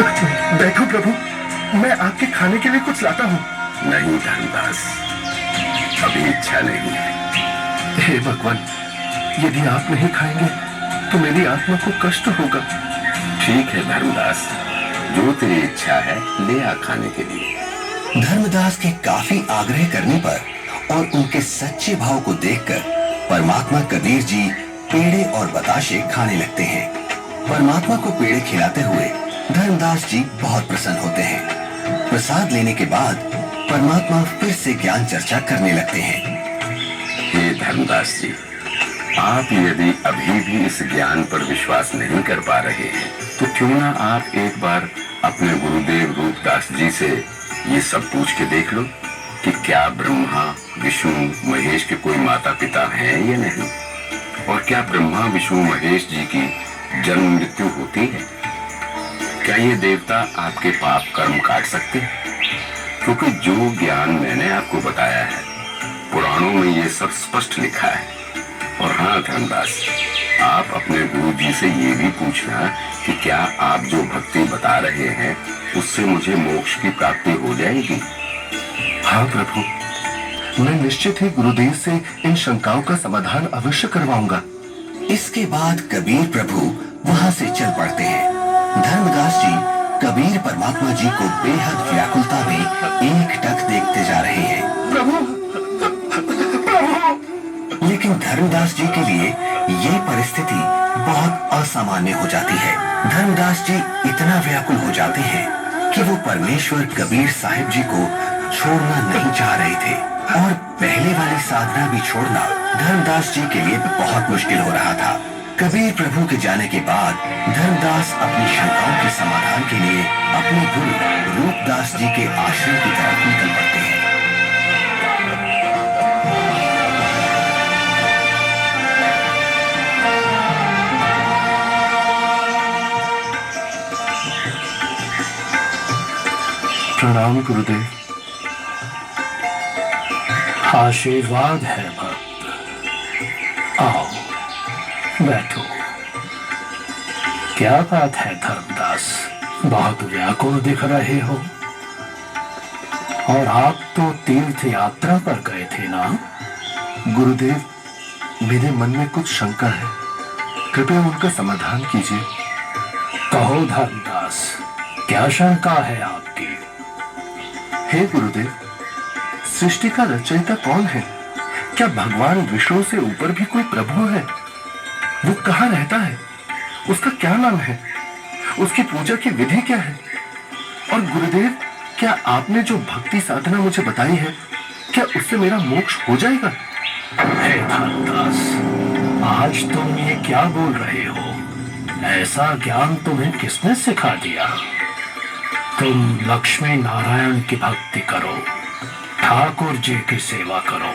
बैठो प्रभु, मैं आपके खाने के लिए कुछ लाता हूँ। नहीं धर्मदास, अभी इच्छा नहीं है। हे भगवान, यदि आप नहीं खाएंगे तो मेरी आत्मा को कष्ट होगा। ठीक है धर्मदास, जो तेरी इच्छा है ले आ खाने के लिए। धर्मदास के काफी आग्रह करने पर और उनके सच्चे भाव को देखकर परमात्मा कबीर जी पेड़े और बताशे खाने लगते हैं। परमात्मा को पेड़े खिलाते हुए धर्मदास जी बहुत प्रसन्न होते हैं। प्रसाद लेने के बाद परमात्मा फिर से ज्ञान चर्चा करने लगते हैं। हे धर्मदास जी, आप यदि अभी भी इस ज्ञान पर विश्वास नहीं कर पा रहे हैं तो क्यों ना आप एक बार अपने गुरुदेव रूपदास जी से ये सब पूछ के देख लो कि क्या ब्रह्मा विष्णु महेश के कोई माता पिता हैं या नहीं, और क्या ब्रह्मा विष्णु महेश जी की जन्म मृत्यु होती है। क्या ये देवता आपके पाप कर्म काट सकते हैं? क्योंकि जो ज्ञान मैंने आपको बताया है पुराणों में ये सब स्पष्ट लिखा है। और हाँ धर्मदास, आप अपने गुरु जी से ये भी पूछना कि क्या आप जो भक्ति बता रहे हैं उससे मुझे मोक्ष की प्राप्ति हो जाएगी। हाँ प्रभु, मैं निश्चित ही गुरुदेव से इन शंकाओं का समाधान अवश्य करवाऊंगा। इसके बाद कबीर प्रभु वहां से चल पड़ते हैं। धर्मदास जी कबीर परमात्मा जी को बेहद व्याकुलता में एकटक देखते जा रहे हैं। प्रभु, लेकिन धर्मदास जी के लिए ये परिस्थिति बहुत असामान्य हो जाती है। धर्मदास जी इतना व्याकुल हो जाते हैं कि वो परमेश्वर कबीर साहिब जी को छोड़ना नहीं चाह रहे थे, और पहले वाली साधना भी छोड़ना धर्मदास जी के लिए बहुत मुश्किल हो रहा था। कबीर प्रभु के जाने के बाद धर्मदास अपनी शंकाओं के समाधान के लिए अपने गुरु रूपदास जी के आश्रम की तरफ निकल पड़ते हैं। प्रणाम गुरुदेव। आशीर्वाद है भक्त, आओ बैठो। क्या बात है धर्मदास, बहुत व्याकुल दिख रहे हो। और आप तो तीर्थ यात्रा पर गए थे ना? गुरुदेव, मेरे मन में कुछ शंका है, कृपया उनका समाधान कीजिए। कहो धर्मदास, क्या शंका है आपकी? हे गुरुदेव, सृष्टि का रचयिता कौन है? क्या भगवान विष्णु से ऊपर भी कोई प्रभु है? वो कहाँ रहता है? उसका क्या नाम है? उसकी पूजा की विधि क्या है? और गुरुदेव, क्या आपने जो भक्ति साधना मुझे बताई है, क्या उससे मेरा मोक्ष हो जाएगा? हे धर्मदास, आज तुम ये क्या बोल रहे हो? ऐसा ज्ञान तुम्हें किसने सिखा दिया? तुम लक्ष्मी नारायण की भक्ति करो, ठाकुर जी की सेवा करो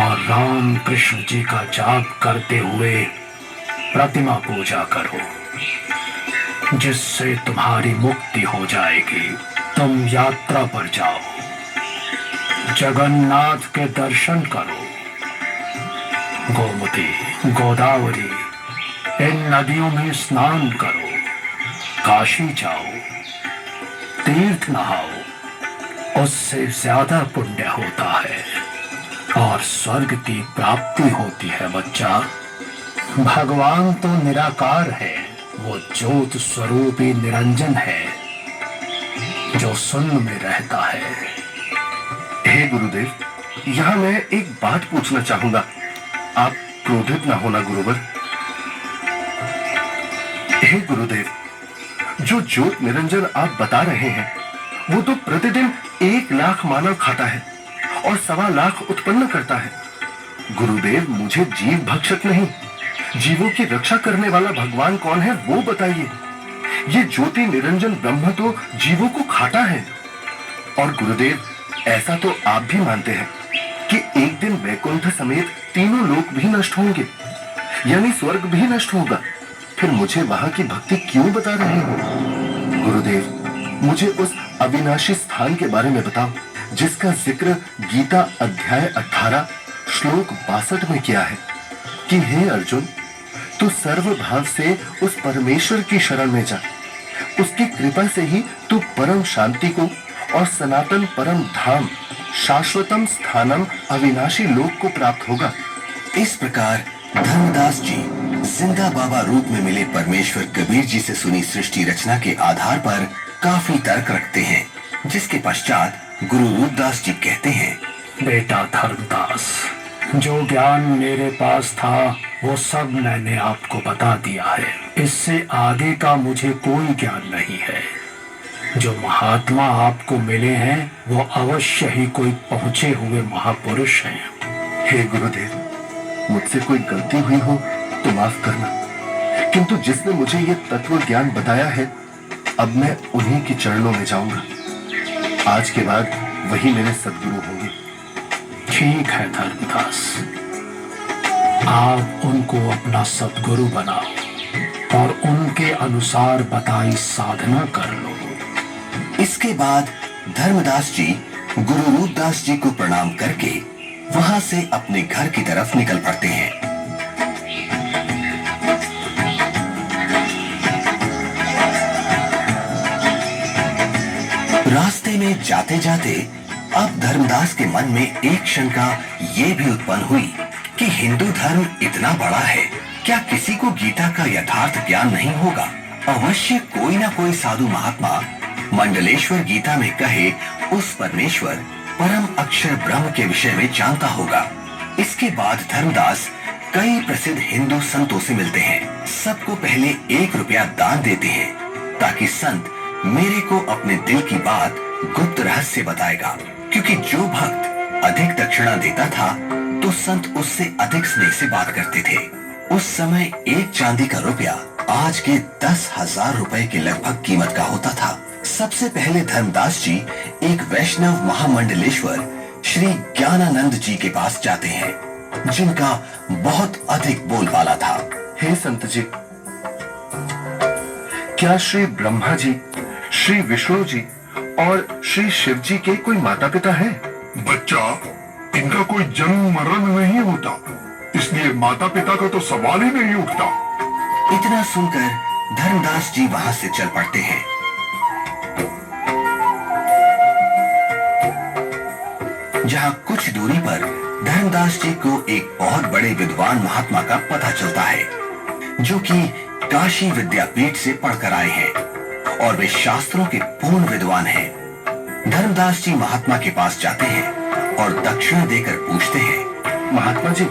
और राम कृष्ण जी का जाप करते हुए प्रतिमा पूजा करो, जिससे तुम्हारी मुक्ति हो जाएगी। तुम यात्रा पर जाओ, जगन्नाथ के दर्शन करो, गोमती गोदावरी इन नदियों में स्नान करो, काशी जाओ, तीर्थ नहाओ, उससे ज्यादा पुण्य होता है और स्वर्ग की प्राप्ति होती है बच्चा। भगवान तो निराकार है, वो ज्योत स्वरूपी निरंजन है जो शून्य में रहता है। हे गुरुदेव, यहाँ मैं एक बात पूछना चाहूंगा, आप क्रोधित ना होना गुरुवर। हे गुरुदेव, जो ज्योत निरंजन आप बता रहे हैं वो तो प्रतिदिन 1 लाख मानव खाता है और 1.25 लाख उत्पन्न करता है। गुरुदेव, मुझे जीव भक्षक नहीं, जीवों की रक्षा करने वाला भगवान कौन है वो बताइए। ये ज्योति निरंजन ब्रह्म तो जीवों को खाता है। और गुरुदेव, ऐसा तो आप भी मानते हैं कि एक दिन वैकुंठ समेत तीनों लोक भी नष्ट होंगे, यानी स्वर्ग भी नष्ट होगा। फिर मुझे वहां की भक्ति क्यों बता रहे हो? गुरुदेव, मुझे उस अविनाशी स्थान के बारे में बताओ जिसका जिक्र गीता अध्याय 18 श्लोक 62 में किया है कि हे अर्जुन, तू सर्व भाव से उस परमेश्वर की शरण में जा, उसकी कृपा से ही तू परम शांति को और सनातन परम धाम शाश्वतम स्थानम अविनाशी लोक को प्राप्त होगा। इस प्रकार धर्मदास जी जिंदा बाबा रूप में मिले परमेश्वर कबीर जी से सुनी सृष्टि रचना के आधार पर काफी तर्क रखते हैं, जिसके पश्चात गुरु रूपदास जी कहते हैं, बेटा धर्मदास, जो ज्ञान मेरे पास था वो सब मैंने आपको बता दिया है। इससे आगे का मुझे कोई ज्ञान नहीं है। जो महात्मा आपको मिले हैं वो अवश्य ही कोई पहुंचे हुए महापुरुष हैं। हे गुरुदेव, मुझसे कोई गलती हुई हो तो माफ करना, किंतु जिसने मुझे ये तत्व ज्ञान बताया है, अब मैं उन्हीं के चरणों में जाऊंगा। आज के बाद वही मेरे सद्गुरु होंगे। ठीक है धर्मदास, आप उनको अपना सद्गुरु बनाओ और उनके अनुसार बताई साधना कर लो। इसके बाद धर्मदास जी गुरु रूपदास जी को प्रणाम करके वहां से अपने घर की तरफ निकल पड़ते हैं। रास्ते में जाते जाते अब धर्मदास के मन में एक शंका ये भी उत्पन्न हुई कि हिंदू धर्म इतना बड़ा है, क्या किसी को गीता का यथार्थ ज्ञान नहीं होगा? अवश्य कोई ना कोई साधु महात्मा मंडलेश्वर गीता में कहे उस परमेश्वर परम अक्षर ब्रह्म के विषय में जानता होगा। इसके बाद धर्मदास कई प्रसिद्ध हिंदू संतों से मिलते हैं। सबको पहले 1 रुपया दान देते हैं, ताकि संत मेरे को अपने दिल की बात गुप्त रहस्य बताएगा, क्योंकि जो भक्त अधिक दक्षिणा देता था तो संत उससे अधिक स्नेह से बात करते थे। उस समय 1 चांदी का रुपया आज के 10,000 रुपए के लगभग कीमत का होता था। सबसे पहले धर्मदास जी एक वैष्णव महामंडलेश्वर श्री ज्ञानानंद जी के पास जाते हैं, जिनका बहुत अधिक बोलबाला था। हे संत जी, क्या श्री ब्रह्मा जी, श्री विष्णु जी और श्री शिव जी के कोई माता पिता हैं? बच्चा, इनका कोई जन्म मरण नहीं होता, इसलिए माता पिता का तो सवाल ही नहीं उठता। इतना सुनकर धर्मदास जी वहां से चल पड़ते हैं। जहां कुछ दूरी पर धर्मदास जी को एक बहुत बड़े विद्वान महात्मा का पता चलता है, जो कि काशी विद्यापीठ से पढ़कर आए हैं और वे शास्त्रों के पूर्ण विद्वान हैं। धर्मदास जी महात्मा के पास जाते हैं और दक्षिणा देकर पूछते हैं, महात्मा जी,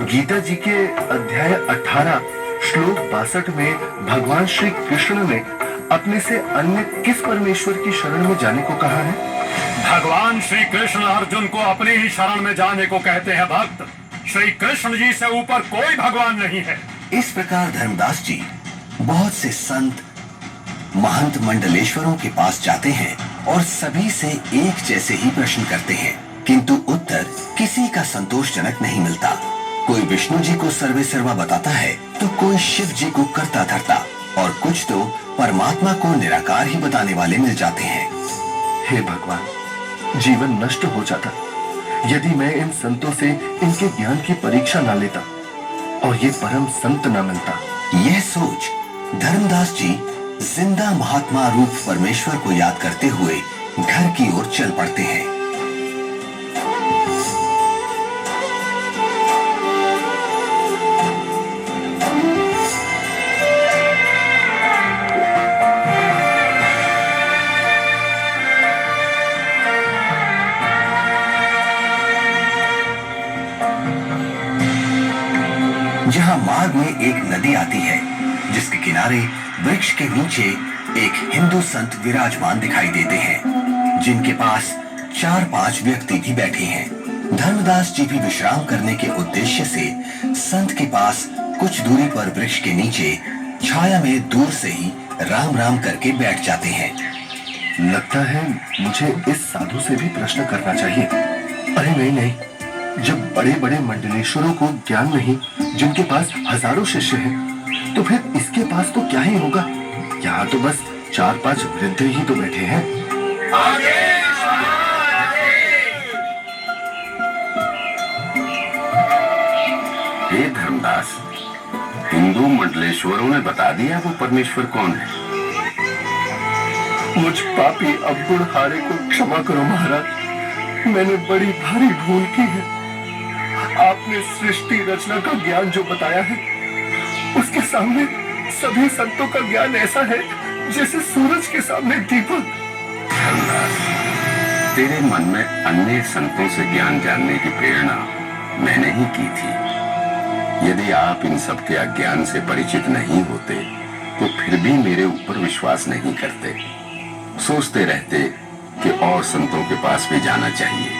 गीता जी के अध्याय 18 श्लोक 62 में भगवान श्री कृष्ण ने अपने से अन्य किस परमेश्वर की शरण में जाने को कहा है? भगवान श्री कृष्ण अर्जुन को अपनी ही शरण में जाने को कहते हैं। भक्त, श्री कृष्ण जी से ऊपर कोई भगवान नहीं है। इस प्रकार धर्मदास जी बहुत से संत महंत मंडलेश्वरों के पास जाते हैं और सभी से एक जैसे ही प्रश्न करते हैं, किंतु उत्तर किसी का संतोषजनक नहीं मिलता। कोई विष्णु जी को सर्वे सर्वा बताता है तो कोई शिव जी को करता धरता और कुछ तो परमात्मा को निराकार ही बताने वाले मिल जाते हैं। हे भगवान, जीवन नष्ट हो जाता यदि मैं इन संतों से इनके ज्ञान की परीक्षा ना लेता और ये परम संत ना मिलता। यह सोच धर्मदास जी जिंदा महात्मा रूप परमेश्वर को याद करते हुए घर की ओर चल पड़ते हैं। जहां मार्ग में एक नदी आती है, जिसके किनारे वृक्ष के नीचे एक हिंदू संत विराजमान दिखाई देते हैं, जिनके पास 4-5 व्यक्ति भी बैठे हैं। धर्मदास जी भी विश्राम करने के उद्देश्य से संत के पास कुछ दूरी पर वृक्ष के नीचे छाया में दूर से ही राम राम करके बैठ जाते हैं। लगता है मुझे इस साधु से भी प्रश्न करना चाहिए। अरे नहीं नहीं, जब बड़े बड़े मंडलेश्वरों को ज्ञान नहीं, जिनके पास हजारों शिष्य हैं, तो फिर इसके पास तो क्या ही होगा। यहाँ तो बस 4-5 वृद्ध ही तो बैठे हैं। हे धर्मदास, हिंदू मंडलेश्वरों ने बता दिया वो परमेश्वर कौन है। मुझ पापी अवगुण हारे को क्षमा करो महाराज। मैंने बड़ी भारी भूल की है। आपने सृष्टि रचना का ज्ञान जो बताया है, उसके सामने सभी संतों का ज्ञान ऐसा है जैसे सूरज के सामने दीपक। धर्मदास, तेरे मन में अन्य संतों से ज्ञान जानने की प्रेरणा मैंने ही की थी। यदि आप इन सब के अज्ञान से परिचित नहीं होते तो फिर भी मेरे ऊपर विश्वास नहीं करते, सोचते रहते कि और संतों के पास भी जाना चाहिए।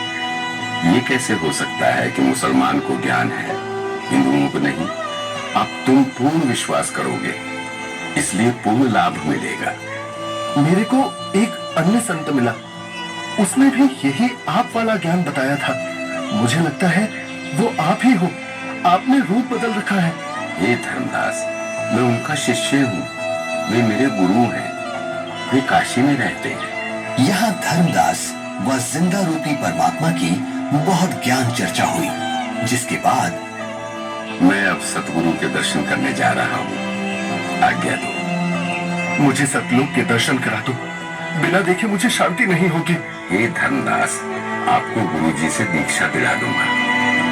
ये कैसे हो सकता है कि मुसलमान को ज्ञान है, हिंदुओं को नहीं? अब तुम पूर्ण विश्वास करोगे, इसलिए पूर्ण लाभ मिलेगा। मेरे को एक अन्य संत मिला, उसने भी यही आप वाला ज्ञान बताया था। मुझे लगता है वो आप ही हो। आपने रूप बदल रखा है। हे धर्मदास, मैं उनका शिष्य हूँ, वे मेरे गुरु हैं, वे काशी में रहते हैं। यहाँ धर्मदास व जिंदा रूपी परमात्मा की बहुत ज्ञान चर्चा हुई, जिसके बाद मैं अब सतगुरु के दर्शन करने जा रहा हूँ, आज्ञा दो। मुझे सतलोक के दर्शन करा दो, बिना देखे मुझे शांति नहीं होगी। हे धर्मदास, आपको गुरु जी से दीक्षा दिला दूंगा,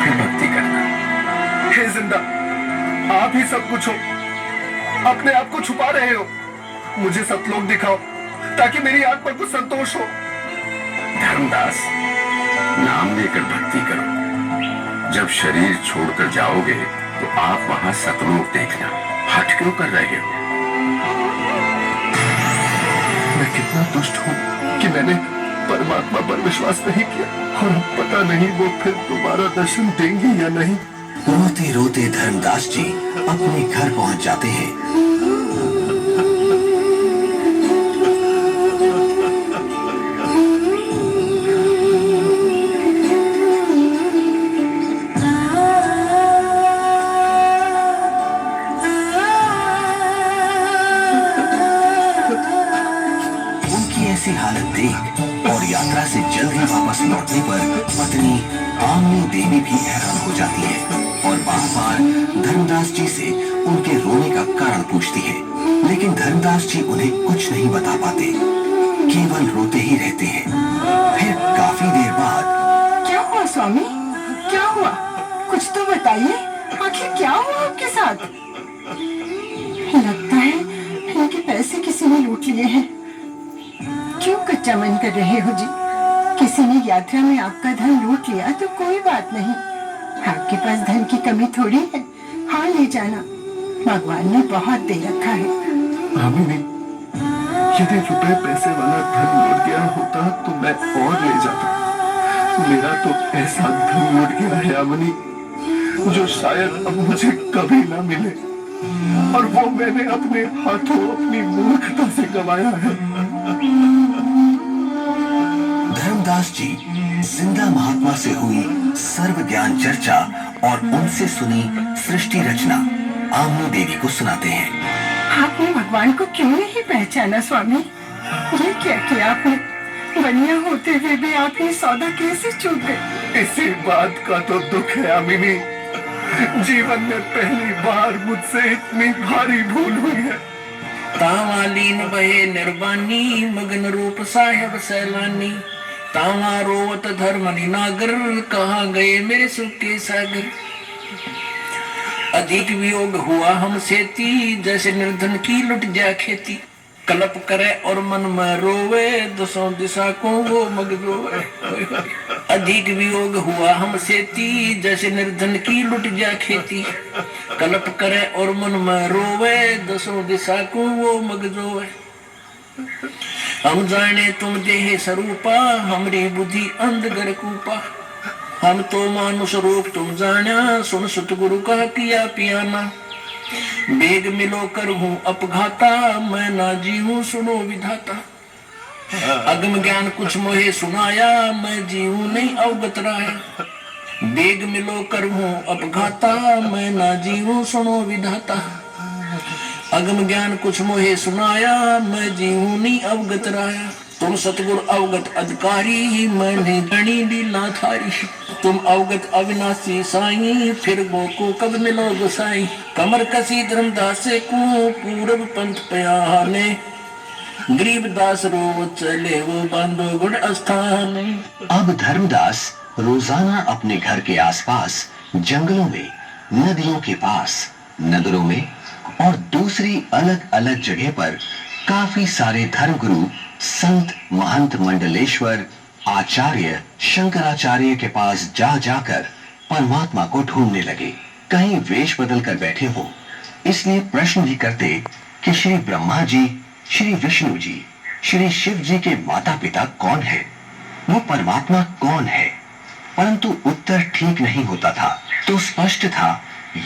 फिर भक्ति करना। हे जिंदा, आप ही सब कुछ हो, अपने आप को छुपा रहे हो। मुझे सतलोक दिखाओ ताकि मेरी आंख पर कुछ संतोष हो। धर्मदास, नाम लेकर भक्ति करो। जब शरीर छोड़कर जाओगे तो आप वहां सतलोक देखना। हठ क्यों कर रहे हो? मैं कितना दुष्ट हूँ कि मैंने परमात्मा पर विश्वास नहीं किया, और पता नहीं वो फिर दोबारा दर्शन देंगे या नहीं। रोते रोते धर्मदास जी अपने घर पहुंच जाते हैं। उनकी ऐसी हालत देख और यात्रा से जल्दी वापस लौटने पर पत्नी आमनी देवी भी हैरान हो जाती है और बार बार धर्मदास जी से उनके रोने का कारण पूछती है, लेकिन धर्मदास जी उन्हें कुछ नहीं बता पाते, केवल रोते ही रहते हैं। फिर काफी देर बाद, क्या हुआ स्वामी, क्या हुआ? कुछ तो बताइए, आखिर क्या हुआ आपके साथ? लगता है इनके पैसे किसी ने लूट लिए हैं। क्यों कच्चा मन कर रहे हो जी? किसी ने यात्रा में आपका धन लूट लिया तो कोई बात नहीं, आपके पास धन की कमी थोड़ी है। हाँ, ले जाना, भगवान ने बहुत दे रखा है। आमिनी, यदि रुपए पैसे वाला धन लूट गया होता तो मैं और ले जाता। मेरा तो ऐसा धन लूट गया है आमिनी, जो शायद अब मुझे कभी ना मिले, और वो मैंने अपने हाथों अपनी मूर्खता से गंवाया है। धर्मदास जी जिंदा महात्मा से हुई सर्व ज्ञान चर्चा और उनसे सुनी सृष्टि रचना आमनी देवी को सुनाते हैं। आपने भगवान को क्यों नहीं पहचाना स्वामी? ये क्या किया आपने? बनिया होते हुए भी आप ये सौदा कैसे चूक गए? इसी बात का तो दुख है आमिनी। जीवन में पहली बार मुझसे इतनी भारी भूल हुई है। तावालीन बहे निर्वाणी, मगन रूप साहेब सैलानी। तावा रोवत धर्मनि नागर, कहाँ गए मेरे सुख के सागर। अधिक वियोग हुआ हमसे ती, जैसे निर्धन की लुट जा खेती। कलप करे और मन में रोवे, दसों दिशा को वो मग जोवे। अधिक वियोग हुआ हमसे ती, जैसे निर्धन की लुट जा खेती। कलप करे और मन में रोवे, दसों दिशा को वो मग जोवे। हम जाने तुम देह स्वरूपा, हमरी बुद्धि अंधगर कूपा। हम तो मानुष रूप तुम जाना, सुन सतगुरु का किया पियाना। बेग मिलो कर हूँ अपघाता, मैं ना जीऊं सुनो विधाता। अगम ज्ञान कुछ मोहे सुनाया, मैं जीऊं नहीं अवगत राया। बेग मिलो कर हूँ अपघाता, मैं ना जीऊं सुनो विधाता। अगम ज्ञान कुछ मोहे सुनाया, मैं जीऊं नहीं अवगत राया। तुम सतगुर अवगत अधिकारी, मैंने गणी लीला थारी। तुम अवगत अविनाशी साई, फिर वो को कब मिलो गोसाई। कमर कसी धर्मदास को पूरब पंथ पयाने, गरीबदास रो चले वो बांधो गुण स्थान। अब धर्मदास रोजाना अपने घर के आसपास, जंगलों में, नदियों के पास, नगरों में और दूसरी अलग अलग जगह पर काफी सारे धर्मगुरु, संत, महंत, मंडलेश्वर, आचार्य, शंकराचार्य के पास जा जाकर परमात्मा को ढूंढने लगे। कहीं वेश बदल कर बैठे हो, इसलिए प्रश्न भी करते कि श्री ब्रह्मा जी, श्री विष्णु जी, श्री शिव जी के माता पिता कौन है, वो परमात्मा कौन है। परंतु उत्तर ठीक नहीं होता था। तो स्पष्ट था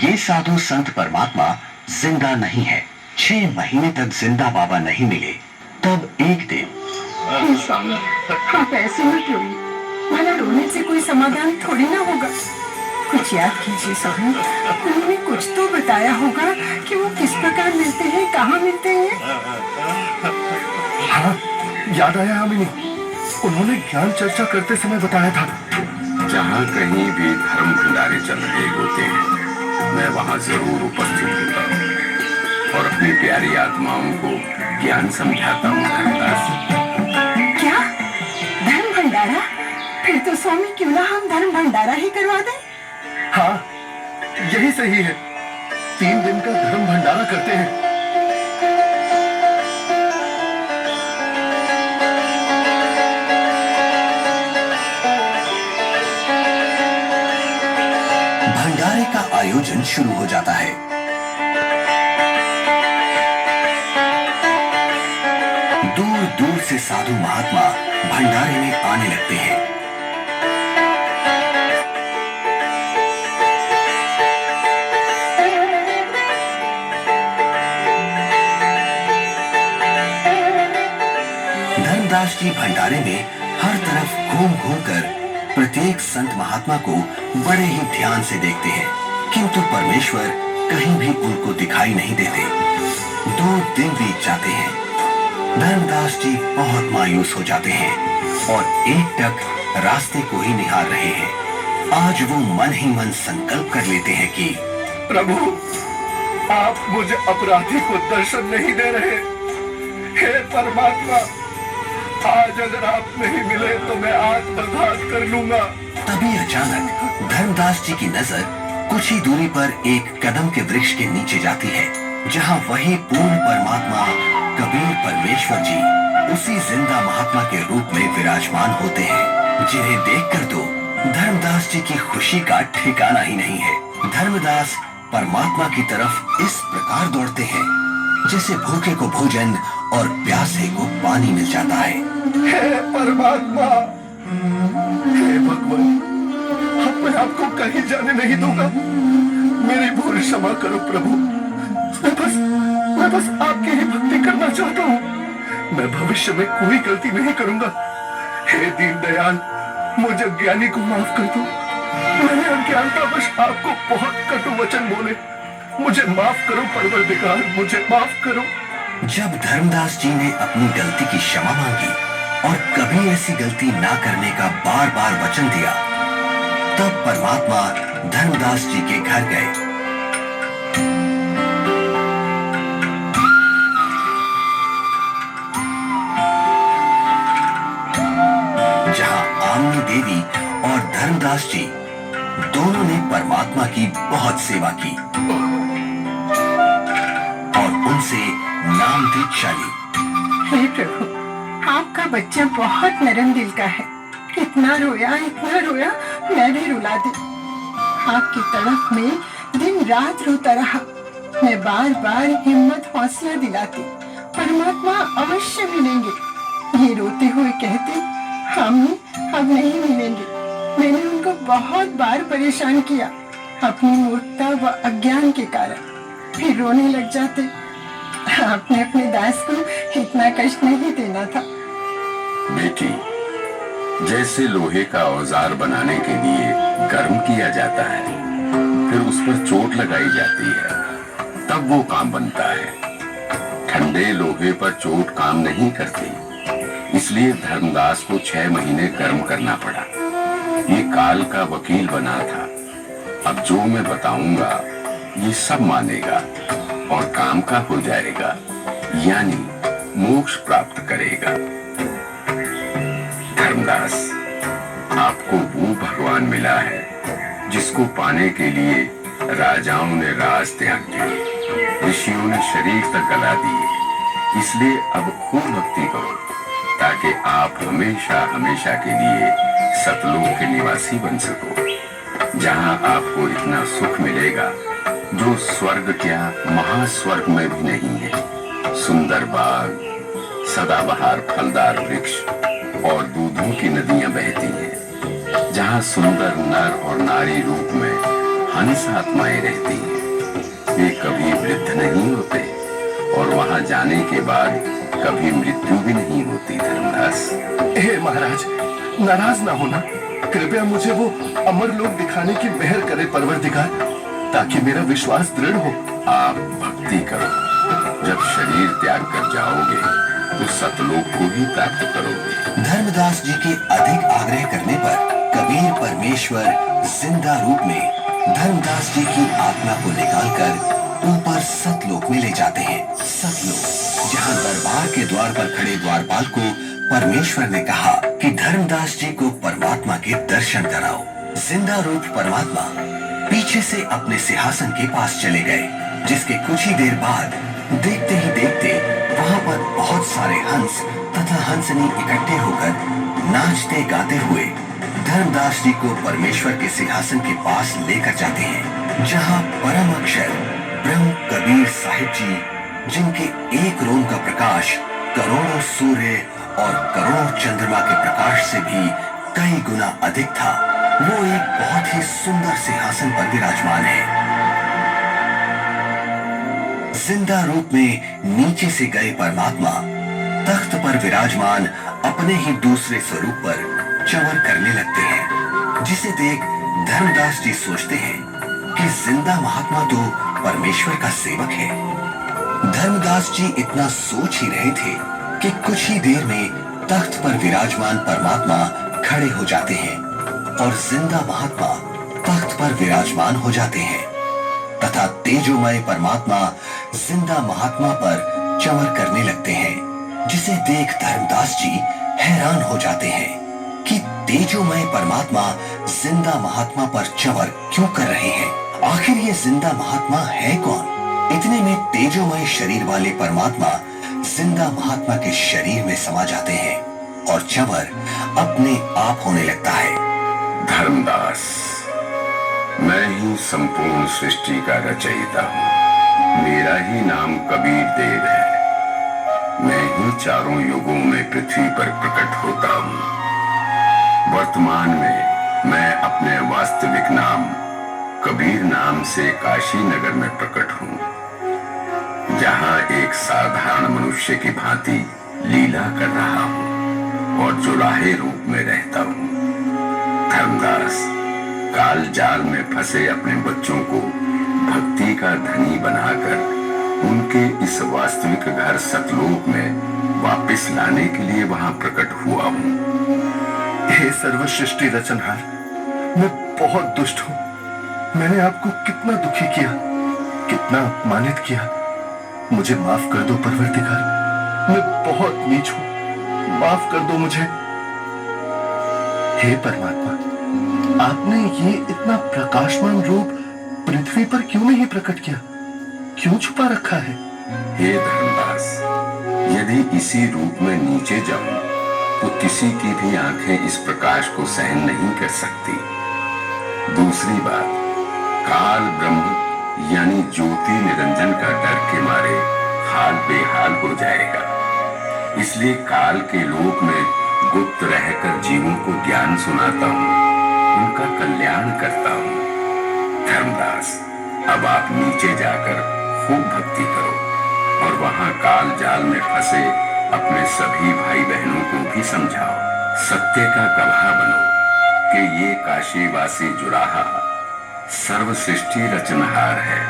ये साधु संत परमात्मा जिंदा नहीं है। 6 महीने तक जिंदा बाबा नहीं मिले। तब एक दिन, हे स्वामी, आप ऐसे मत रोइए, भला रोने से कोई समाधान थोड़ी ना होगा। कुछ याद कीजिए स्वामी, उन्होंने कुछ तो बताया होगा कि वो किस प्रकार मिलते हैं, कहाँ मिलते हैं। हाँ, याद आया अमिनी, उन्होंने ज्ञान चर्चा करते समय बताया था। जहाँ कहीं भी धर्म भंडारे चल रहे होते हैं, मैं वहाँ जरूर उपस्थित होता हूँ और अपनी प्यारी आत्माओं को ज्ञान समझाता हूँ। धर्मदास, क्या धर्म भंडारा? फिर तो स्वामी क्यों ना हम धर्म भंडारा ही करवा दें। हाँ, यही सही है। 3 दिन का धर्म भंडारा करते हैं। भंडारे का आयोजन शुरू हो जाता है। दूर दूर से साधु महात्मा भंडारे में आने लगते हैं। धर्मदास जी भंडारे में हर तरफ घूम घूम कर प्रत्येक संत महात्मा को बड़े ही ध्यान से देखते हैं, किंतु परमेश्वर कहीं भी उनको दिखाई नहीं देते। 2 दिन बीत जाते हैं। धर्मदास जी बहुत मायूस हो जाते हैं और एकटक रास्ते को ही निहार रहे हैं। आज वो मन ही मन संकल्प कर लेते हैं कि प्रभु, आप मुझे अपराधी को दर्शन नहीं दे रहे। हे परमात्मा, आज अगर आप नहीं मिले तो मैं आत्मघात कर लूंगा। तभी अचानक धर्मदास जी की नजर कुछ ही दूरी पर एक कदम के वृक्ष के नीचे जाती है, जहाँ वही पूर्ण परमात्मा कबीर परमेश्वर जी उसी जिंदा महात्मा के रूप में विराजमान होते हैं, जिन्हें देखकर तो धर्मदास जी की खुशी का ठिकाना ही नहीं है। धर्मदास परमात्मा की तरफ इस प्रकार दौड़ते हैं जैसे भूखे को भोजन और प्यासे को पानी मिल जाता है। हे परमात्मा, हे भगवान, अब मैं आपको कहीं जाने नहीं दूंगा। मेरी भूल क्षमा करो प्रभु। मैं बस आपकी ही भक्ति करना चाहता हूँ। मैं भविष्य में कोई गलती नहीं करूंगा। हे दीन दयाल, मुझे अज्ञानी को माफ कर दो। मैंने अज्ञानतावश आपको बहुत कटु वचन बोले। मुझे माफ करो परवरदिगार, मुझे माफ करो। जब धर्मदास जी ने अपनी गलती की क्षमा मांगी और कभी ऐसी गलती ना करने का बार बार वचन दिया, तब परमात्मा धर्मदास जी के घर गए। जहां आमनी देवी और धर्मदास जी दोनों ने परमात्मा की बहुत सेवा की और उनसे नाम दीक्षा ली। हे प्रभु, आपका बच्चा बहुत नरम दिल का है। इतना रोया, मैं भी रुला दी। आपकी तड़प में दिन रात रोता रहा। मैं बार बार हिम्मत हौसला दिलाती, परमात्मा अवश्य मिलेंगे। ये रोते हुए कहते, हम अब नहीं मिलेंगे। मैंने उनको बहुत बार परेशान किया अपनी मूर्खता व अज्ञान के कारण। फिर रोने लग जाते। आपने अपने दास को इतना कष्ट नहीं देना था। बेटी, जैसे लोहे का औजार बनाने के लिए गर्म किया जाता है, फिर उस पर चोट लगाई जाती है, तब वो काम बनता है। ठंडे लोहे पर चोट काम नहीं करती, इसलिए धर्मदास को 6 महीने गर्म करना पड़ा। ये काल का वकील बना था। अब जो मैं बताऊंगा ये सब मानेगा और काम का हो जाएगा। यानी मोक्ष प्राप्त करेगा। धर्मदास, आपको वो भगवान मिला है जिसको पाने के लिए राजाओं ने राज त्याग किए, ऋषियों ने शरीर तक गला दिए। इसलिए अब खूब भक्ति करो ताकि आप हमेशा हमेशा के लिए सतलोक के निवासी बन सको, जहां आपको इतना सुख मिलेगा जो स्वर्ग क्या महास्वर्ग में भी नहीं है। सुंदर बाग, सदाबहार फलदार वृक्ष और दूधों की नदियां बहती हैं, जहां सुंदर नर और नारी रूप में हंस आत्माएं रहती हैं। वे कभी वृद्ध नहीं होते और वहां जाने के बाद कभी मृत्यु भी नहीं होती। धर्मदास, हे महाराज, नाराज ना होना। कृपया मुझे वो अमर लोक दिखाने की मेहर करे परवरदिगार, ताकि मेरा विश्वास दृढ़ हो। आप भक्ति करो, जब शरीर त्याग कर जाओगे तो सतलोक को ही प्राप्त करोगे। धर्मदास जी के अधिक आग्रह करने पर कबीर परमेश्वर जिंदा रूप में धर्मदास जी की आत्मा को निकालकर ऊपर सतलोक में ले जाते हैं। सतलोक, जहां दरबार के द्वार पर खड़े द्वारपाल को परमेश्वर ने कहा कि धर्मदास जी को परमात्मा के दर्शन कराओ। जिंदा रूप परमात्मा पीछे से अपने सिंहासन के पास चले गए, जिसके कुछ ही देर बाद देखते ही देखते वहां पर बहुत सारे हंस तथा हंसनी इकट्ठे होकर नाचते गाते हुए धर्मदास जी को परमेश्वर के सिंहासन के पास लेकर जाते हैं, जहां परम अक्षर ब्रह्म कबीर साहिब जी, जिनके एक रोम का प्रकाश करोड़ों सूर्य और करोड़ों चंद्रमा के प्रकाश से भी कई गुना अधिक था, वो एक बहुत ही सुंदर सिंहासन पर विराजमान है। जिंदा रूप में नीचे से गए परमात्मा तख्त पर विराजमान अपने ही दूसरे स्वरूप पर चवर करने लगते हैं, जिसे देख धर्मदास जी सोचते हैं कि जिंदा महात्मा तो परमेश्वर का सेवक है। धर्मदास जी इतना सोच ही रहे थे कि कुछ ही देर में तख्त पर विराजमान परमात्मा खड़े हो जाते हैं और जिंदा महात्मा तख्त पर विराजमान हो जाते हैं तथा तेजोमय परमात्मा जिंदा महात्मा पर चमर करने लगते हैं, जिसे देख धर्मदास जी हैरान हो जाते हैं कि तेजोमय परमात्मा जिंदा महात्मा पर चमर क्यों कर रहे हैं। आखिर ये जिंदा महात्मा है कौन? इतने में तेजोमय शरीर वाले परमात्मा जिंदा महात्मा के शरीर में समा जाते हैं और चमर अपने आप होने लगता है। धर्मदास, मैं ही संपूर्ण सृष्टि का रचयिता हूँ। मेरा ही नाम कबीर देव है। मैं ही चारों युगों में पृथ्वी पर प्रकट होता हूँ। वर्तमान में मैं अपने वास्तविक नाम कबीर नाम से काशी नगर में प्रकट हूँ, जहाँ एक साधारण मनुष्य की भांति लीला कर रहा हूँ और जुलाहे रूप में रहता हूँ। धर्मदास, काल जाल में फंसे अपने बच्चों को भक्ति का धनी बनाकर उनके इस वास्तविक घर सतलोक में वापस लाने के लिए वहां प्रकट हुआ हूँ। हे सर्व सृष्टि रचनहार, मैं बहुत दुष्ट हूँ। मैंने आपको कितना दुखी किया, कितना अपमानित किया। मुझे माफ कर दो परवरदिगार, मैं बहुत नीच हूँ, माफ कर दो मुझे। हे परमात्मा, आपने ये इतना प्रकाशमान रूप पृथ्वी पर क्यों नहीं प्रकट किया? क्यों छुपा रखा है? हे धर्मदास, यदि इसी रूप में नीचे जाऊं तो किसी की भी आंखें इस प्रकाश को सहन नहीं कर सकती। दूसरी बात, काल ब्रह्म यानी ज्योति निरंजन का डर के मारे हाल बेहाल हो जाएगा। इसलिए काल के लोक में गुप्त रहकर जीवों को ज्ञान सुनाता हूँ, उनका कल्याण करता हूँ। धर्मदास, अब आप नीचे जाकर खूब भक्ति करो और वहां काल जाल में फंसे अपने सभी भाई बहनों को भी समझाओ। सत्य का गवाह बनो कि ये काशीवासी जुलाहा सर्व सृष्टि रचनहार है,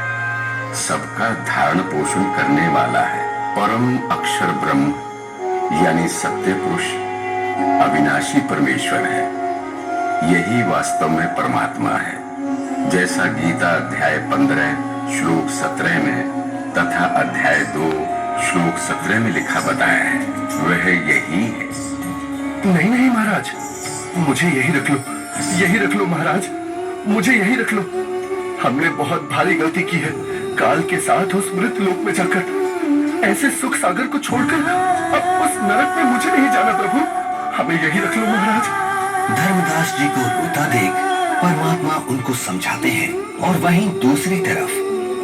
सबका धारण पोषण करने वाला है। परम अक्षर ब्रह्म यानी सत्य पुरुष अविनाशी परमेश्वर है। यही वास्तव में परमात्मा है। जैसा गीता अध्याय 15 श्लोक 17 में तथा अध्याय 2 श्लोक 17 में लिखा बताया है वह यही है। नहीं नहीं महाराज, मुझे यही रख लो, यही रख लो महाराज, मुझे यही रख लो। हमने बहुत भारी गलती की है, काल के साथ उस मृत लोक में जाकर। ऐसे सुख सागर को छोड़कर अब उस नरक में मुझे नहीं जाना प्रभु, हमें यही रख लो महाराज। धर्मदास जी को रोता देख परमात्मा उनको समझाते हैं और वहीं दूसरी तरफ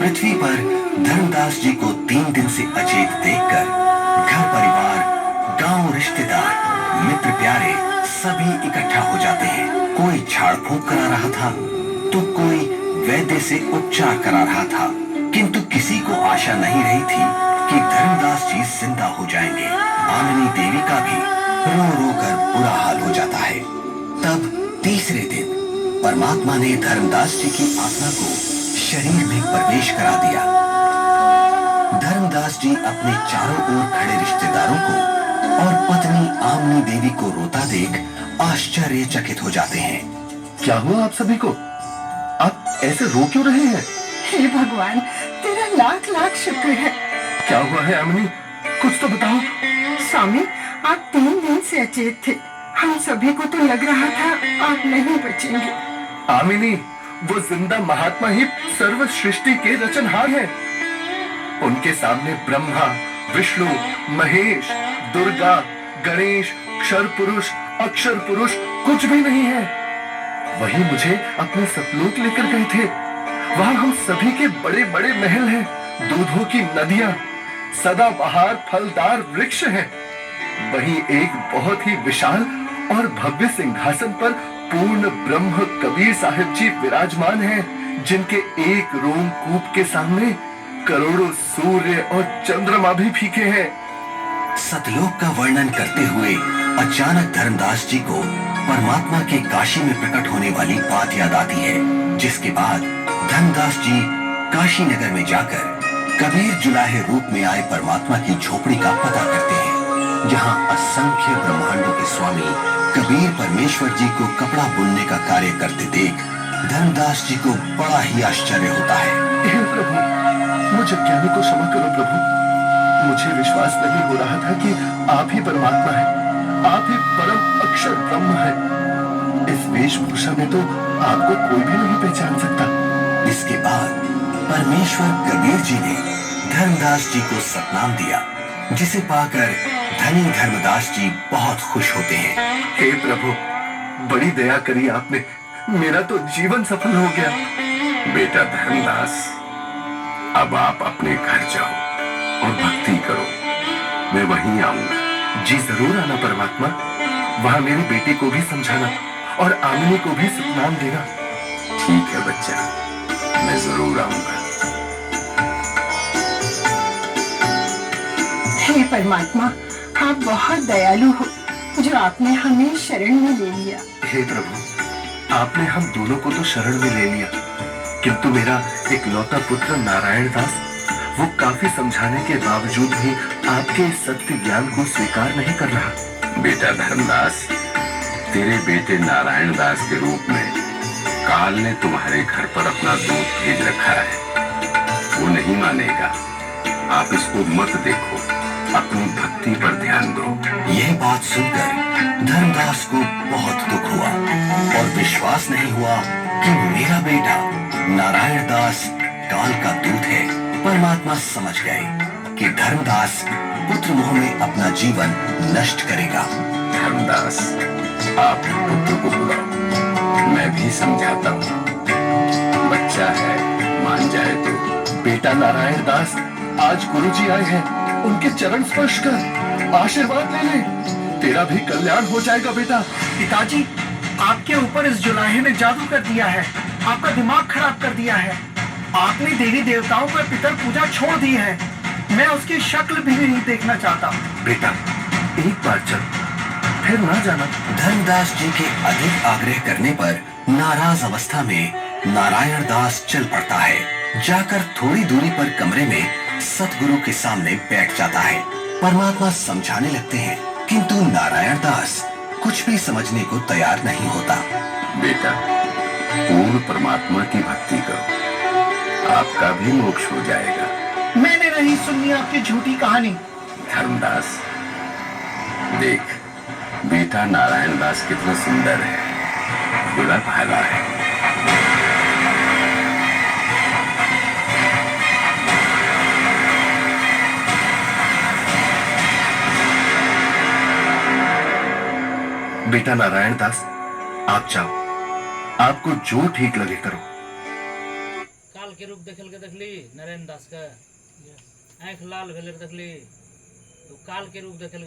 पृथ्वी पर धर्मदास जी को 3 दिन से अचेत देखकर घर परिवार, गांव, रिश्तेदार, मित्र प्यारे सभी इकट्ठा हो जाते हैं। कोई झाड़ फूंक करा रहा था तो कोई वैद्य से उपचार करा रहा था, किंतु किसी को आशा नहीं रही थी कि धर्मदास जी जिंदा हो जाएंगे। आमिनी देवी का भी रो रो कर बुरा हाल हो जाता है। तब तीसरे दिन परमात्मा ने धर्मदास जी की आत्मा को शरीर में प्रवेश करा दिया। धर्मदास जी अपने चारों ओर खड़े रिश्तेदारों को और पत्नी आमिनी देवी को रोता देख आश्चर्यचकित हो जाते हैं। क्या हुआ आप सभी को? आप ऐसे रो क्यों रहे हैं? हे भगवान, तेरा लाख लाख शुक्र है। क्या हुआ है आमिनी, कुछ तो बताओ। स्वामी, आप 3 दिन से अचेत थे, हम सभी को तो लग रहा था आप नहीं बचेंगे। आमिनी, वो जिंदा महात्मा ही सर्व सृष्टि के रचनहार हैं। उनके सामने ब्रह्मा, विष्णु, महेश, दुर्गा, गणेश, क्षर पुरुष, अक्षर पुरुष कुछ भी नहीं है। वही मुझे अपने सतलोक लेकर गए थे। वहां हम सभी के बड़े बड़े महल हैं, दूधों की नदियां, सदाबहार फलदार वृक्ष हैं। वहीं एक बहुत ही विशाल और भव्य सिंहासन पर पूर्ण ब्रह्म कबीर साहिब जी विराजमान हैं, जिनके एक रोमकूप के सामने करोड़ों सूर्य और चंद्रमा भी फीके हैं। सतलोक का वर्णन करते हुए अचानक धर्मदास जी को परमात्मा के काशी में प्रकट होने वाली बात याद आती है, जिसके बाद धर्मदास जी काशी नगर में जाकर कबीर जुलाहे रूप में आए परमात्मा की झोपड़ी का पता करते हैं, जहां असंख्य ब्रह्मांडों के स्वामी कबीर परमेश्वर जी को कपड़ा बुनने का कार्य करते देख धर्मदास जी को बड़ा ही आश्चर्य होता है। हे प्रभु, मुझ अज्ञानी को क्षमा करो प्रभु। मुझे विश्वास नहीं हो रहा था कि आप ही परमात्मा हैं, आप ही परम अक्षर ब्रह्म हैं। इस वेशभूषा में तो आपको कोई भी नहीं पहचान सकता। इसके बाद परमेश्वर कबीर जी ने धर्मदास जी को सतनाम दिया, जिसे पाकर धनी धर्मदास जी बहुत खुश होते हैं। हे प्रभु, बड़ी दया करी आपने, मेरा तो जीवन सफल हो गया। बेटा धर्मदास, अब आप अपने घर जाओ और भक्ति करो, मैं वहीं आऊंगा। जी जरूर आना परमात्मा, वहां मेरी बेटी को भी समझाना और आमिनी को भी सतनाम देना। ठीक है बच्चा, मैं जरूर आऊंगा। हे परमात्मा, आप बहुत दयालु हो, जो आपने हमें शरण में ले लिया। हे प्रभु, आपने हम दोनों को तो शरण में ले लिया, किंतु मेरा इकलौता पुत्र नारायण दास, वो काफी समझाने के बावजूद भी आपके इस सत्य ज्ञान को स्वीकार नहीं कर रहा। बेटा धर्मदास, तेरे बेटे नारायण दास के रूप में काल ने तुम्हारे घर पर अपना दूत भेज रखा है। वो नहीं मानेगा, आप इसको मत देखो, अपनी भक्ति पर ध्यान दो। यह बात सुनकर धर्मदास को बहुत दुख हुआ और विश्वास नहीं हुआ कि मेरा बेटा नारायण दास काल का दूत है। परमात्मा समझ गए कि धर्मदास पुत्र मोह में अपना जीवन नष्ट करेगा। धर्मदास, आप पुत्र को बुलाओ, मैं भी समझाता हूँ। बच्चा है, मान जाए तो। बेटा नारायण दास, आज गुरुजी आए हैं, उनके चरण स्पर्श कर आशीर्वाद ले ले, तेरा भी कल्याण हो जाएगा बेटा। पिताजी, आपके ऊपर इस जुलाहे ने जादू कर दिया है, आपका दिमाग खराब कर दिया है। आपने देवी देवताओं पर पितर पूजा छोड़ दी है। मैं उसकी शक्ल भी नहीं देखना चाहता। बेटा, एक बार चल, फिर ना जाना। धर्मदास जी के अधिक आग्रह करने पर नाराज अवस्था में नारायण दास चल पड़ता है। जाकर थोड़ी दूरी पर कमरे में सतगुरु के सामने बैठ जाता है। परमात्मा समझाने लगते हैं, किंतु नारायण दास कुछ भी समझने को तैयार नहीं होता। बेटा, पूर्ण परमात्मा की भक्ति करो, आपका भी मोक्ष हो जाएगा। मैंने नहीं सुननी आपकी झूठी कहानी। धर्मदास, देख बेटा नारायण दास कितना सुंदर है, भोला भाला है। बेटा नारायण दास, आप जाओ, आपको जो ठीक लगे करो। काल के रूप देखल के देखली नारायण दास का आंख लाल भेल देखली तो काल के रूप देखल